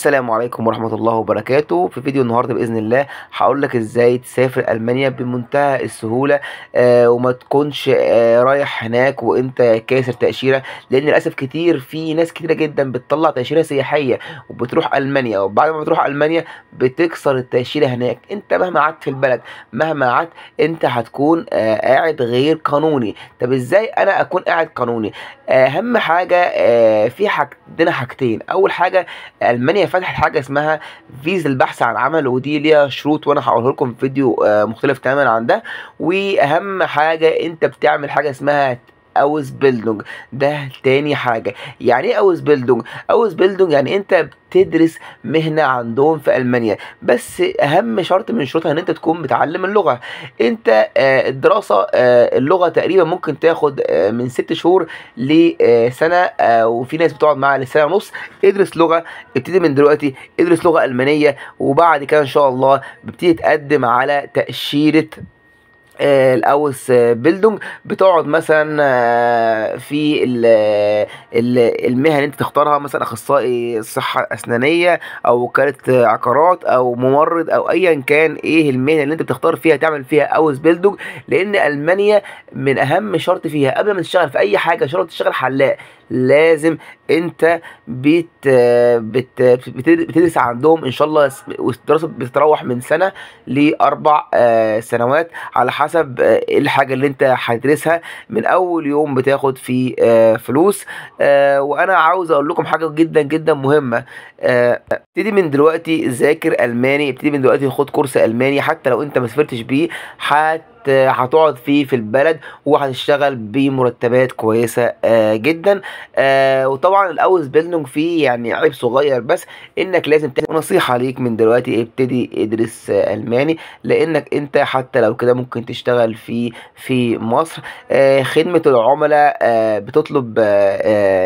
السلام عليكم ورحمة الله وبركاته. في فيديو النهاردة بإذن الله هقول لك ازاي تسافر ألمانيا بمنتهى السهولة، وما تكونش رايح هناك وانت كاسر تأشيرة، لأن للأسف في ناس كتيرة جدا بتطلع تأشيرة سياحية وبتروح ألمانيا، وبعد ما بتروح ألمانيا بتكسر التأشيرة هناك. انت مهما قعدت في البلد، مهما قعدت، انت هتكون قاعد غير قانوني. طب ازاي انا اكون قاعد قانوني؟ اهم حاجة عندنا حاجتين. اول حاجة، المانيا فتحت حاجه اسمها فيزا البحث عن عمل، ودي ليها شروط وانا هقوله لكم في فيديو مختلف تماما عن ده. واهم حاجه، انت بتعمل حاجه اسمها اوس بيلدونج. ده تاني حاجه. يعني ايه اوس بيلدونج؟ اوس بيلدونج يعني انت بتدرس مهنه عندهم في المانيا، بس اهم شرط من شروطها ان انت تكون بتعلم اللغه. انت الدراسه، اللغه تقريبا ممكن تاخد من 6 شهور لسنه، وفي ناس بتقعد معاها لسنه ونص. ادرس لغه، ابتدي من دلوقتي ادرس لغه المانيه، وبعد كده ان شاء الله بتبتدي تقدم على تاشيره الاوس بيلدونج. بتقعد مثلا في المهن اللي انت تختارها، مثلا اخصائي صحه اسنانيه، او وكاله عقارات، او ممرض، او ايا كان ايه المهنه اللي انت بتختار فيها تعمل فيها اوس بيلدونج. لان المانيا من اهم شرط فيها قبل ما تشتغل في اي حاجه، شرط تشتغل حلاق، لازم انت بتدرس عندهم ان شاء الله. والدراسه بتتراوح من سنه ل4 سنوات على حسب الحاجه اللي انت هتدرسها. من اول يوم بتاخد فيه فلوس. وانا عاوز اقول لكم حاجه جدا جدا مهمه. ابتدي من دلوقتي ذاكر الماني، ابتدي من دلوقتي خد كورس الماني، حتى لو انت ما سافرتش بيه هتقعد فيه في البلد، وهتشتغل بمرتبات كويسه جدا. وطبعا الاوس بيلدونج فيه يعني عيب صغير، بس انك لازم نصيحه ليك من دلوقتي، ابتدي ادرس الماني، لانك انت حتى لو كده ممكن تشتغل في مصر. خدمه العملاء بتطلب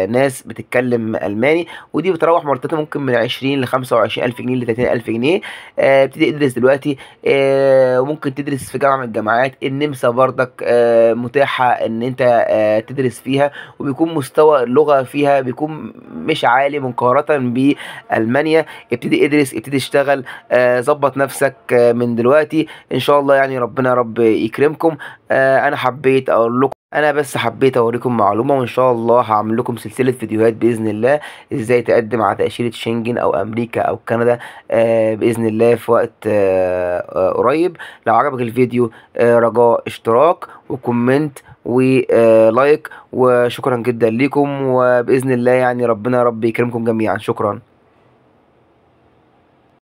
ناس بتتكلم الماني، ودي بتروح مرتبها ممكن من 20 ل 25 الف جنيه ل 30 الف جنيه. ابتدي ادرس دلوقتي. وممكن تدرس في جامعه من الجامعات. النمسا برضك متاحه ان انت تدرس فيها، وبيكون مستوى اللغه فيها بيكون مش عالي مقارنه بألمانيا. ابتدي ادرس، ابتدي اشتغل، ظبط نفسك من دلوقتي ان شاء الله. يعني ربنا رب يكرمكم. انا بس حبيت اوريكم معلومه، وان شاء الله هعمل لكم سلسله فيديوهات باذن الله ازاي تقدم على تاشيره شنجن او امريكا او كندا باذن الله في وقت قريب. لو عجبك الفيديو رجاء اشتراك وكومنت ولايك، وشكرا جدا ليكم، وباذن الله يعني ربنا رب يكرمكم جميعا. شكرا.